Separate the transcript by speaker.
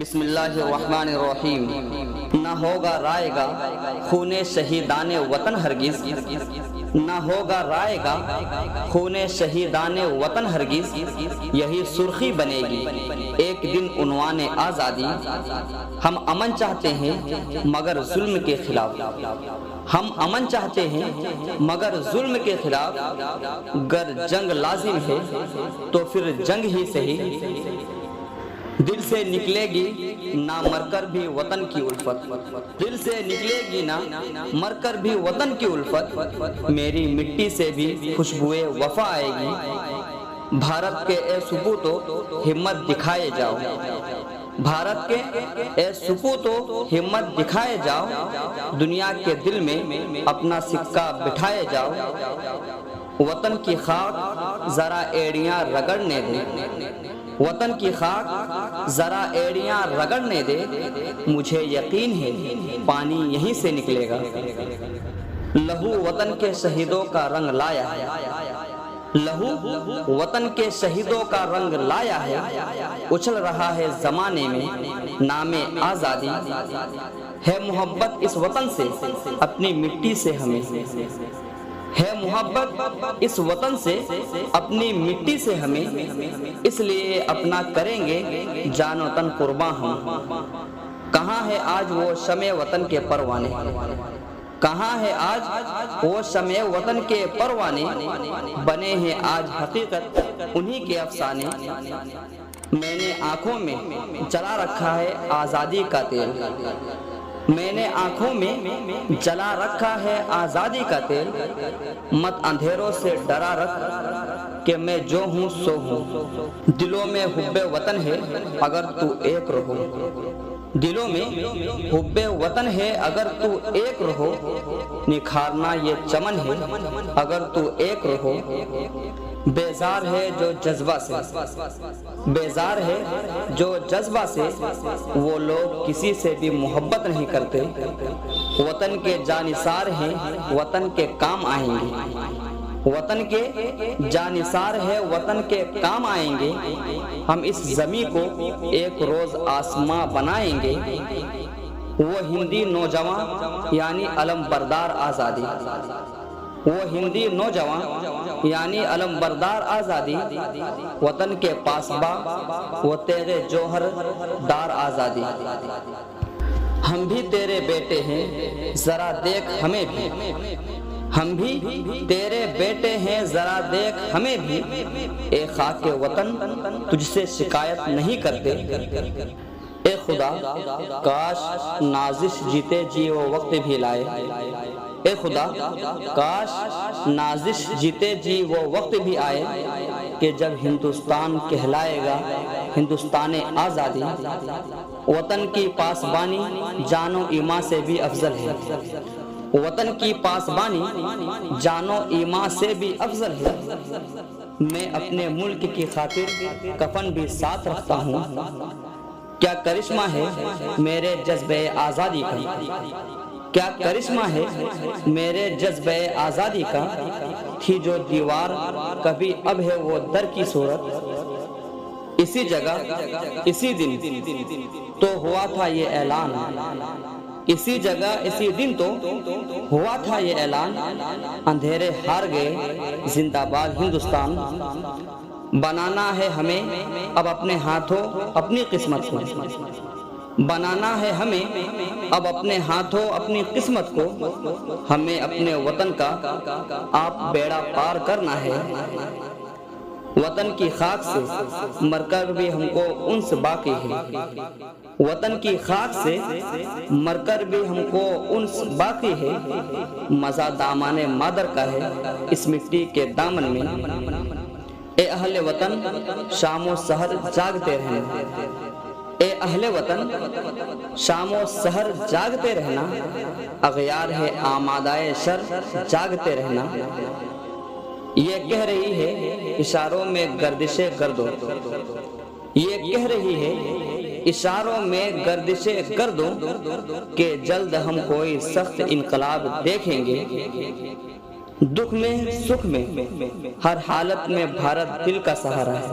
Speaker 1: بسم اللہ الرحمن الرحیم۔ نہ ہوگا رائے گا خون شہیدان وطن ہرگز، نہ ہوگا رائے گا خون شہیدان وطن ہرگز، یہی سرخی بنے گی ایک دن عنوان آزادی۔ ہم امن چاہتے ہیں مگر ظلم کے خلاف، ہم امن چاہتے ہیں مگر ظلم کے خلاف، گر جنگ لازم ہے تو پھر جنگ ہی صحیح۔ دل سے نکلے گی نہ مر کر بھی وطن کی الفت، دل سے نکلے گی نہ مر کر بھی وطن کی الفت، میری مٹی سے بھی خوشبوئے وفا آئے گی۔ بھارت کے اے سپوتو ہمت دکھائے جاؤ، بھارت کے اے سپوتو ہمت دکھائے جاؤ، دنیا کے دل میں اپنا سکہ بٹھائے جاؤ۔ وطن کی خاک ذرا ایڑیاں رگڑنے دے، وطن کی خاک ذرا ایڑیاں رگڑنے دے، مجھے یقین ہے پانی یہیں سے نکلے گا۔ لہو وطن کے شہیدوں کا رنگ لایا ہے، لہو وطن کے شہیدوں کا رنگ لایا ہے، اچھل رہا ہے زمانے میں نام آزادی۔ ہے محبت اس وطن سے اپنی مٹی سے ہمیں، ہے محبت اس وطن سے اپنی مٹی سے ہمیں، اس لیے اپنا کریں گے جان و تن قرباں ہم۔ کہاں ہے آج وہ شمع وطن کے پروانے، کہاں ہے آج وہ شمع وطن کے پروانے، بنے ہیں آج حقیقت انہی کے افسانے۔ میں نے آنکھوں میں جلا رکھا ہے آزادی کا تیل، میں نے آنکھوں میں جلا رکھا ہے آزادی کا تیل، مت اندھیروں سے ڈرا رکھ کہ میں جو ہوں سو ہوں۔ دلوں میں حب وطن ہے اگر تو ایک رہو، دلوں میں حب وطن ہے اگر تو ایک رہو، نکھارنا یہ چمن ہے اگر تو ایک رہو۔ بیزار ہے جو جذبہ سے، بیزار ہے جو جذبہ سے، وہ لوگ کسی سے بھی محبت نہیں کرتے۔ وطن کے جانثار ہیں وطن کے کام آئیں گے، وطن کے جانثار ہے وطن کے کام آئیں گے، ہم اس زمیں کو ایک روز آسماں بنائیں گے۔ وہ ہندی نوجوان یعنی علم بردار آزادی، وہ ہندی نوجوان یعنی علم بردار آزادی، وطن کے پاسباں وہ تیرے جوہر دار آزادی۔ ہم بھی تیرے بیٹے ہیں ذرا دیکھ ہمیں بھی، ہم بھی تیرے بیٹے ہیں ذرا دیکھ ہمیں بھی، اے خاک وطن تجھ سے شکایت نہیں کرتے۔ اے خدا کاش نازش جیتے جی وہ وقت بھی لائے، اے خدا کاش نازش جیتے جی وہ وقت بھی آئے، کہ جب ہندوستان کہلائے گا ہندوستان آزادی۔ وطن کی پاسبانی جان و ایمان سے بھی افضل ہے، وطن کی پاسبانی جان و ایمان سے بھی افضل ہے۔ میں اپنے ملک کی خاطر کفن بھی ساتھ رکھتا ہوں، کیا کرشمہ ہے میرے جذبہ آزادی کا، کیا کرشمہ ہے میرے جذبہ آزادی کا۔ تھی جو دیوار کبھی اب ہے وہ در کی صورت، اسی جگہ اسی دن تو ہوا تھا یہ اعلان، اسی جگہ اسی دن تو ہوا تھا یہ اعلان، اندھیرے ہار گئے زندہ باد ہندوستان۔ بنانا ہے ہمیں اب اپنے ہاتھوں اپنی قسمت کو، بنانا ہے ہمیں اب اپنے ہاتھوں اپنی قسمت کو، ہمیں اپنے وطن کا آپ بیڑا پار کرنا ہے۔ وطن کی خاک سے مر کر بھی ہم کو انس باقی ہے، وطن کی خاک سے مر کر بھی ہم کو انس باقی ہے، مزہ دامان مادر کا ہے اس مٹی کے دامن میں۔ اے اہل وطن شام و سحر جاگتے رہنا، اے اہل وطن شام و سحر جاگتے رہنا، اغیار ہے آمادہ شر جاگتے رہنا۔ یہ کہہ رہی ہے اشاروں میں گردش گردو، یہ کہہ رہی ہے اشاروں میں گردش گردو، کہ جلد ہم کوئی سخت انقلاب دیکھیں گے۔ دکھ میں سکھ میں ہر حالت میں بھارت دل کا سہارا ہے،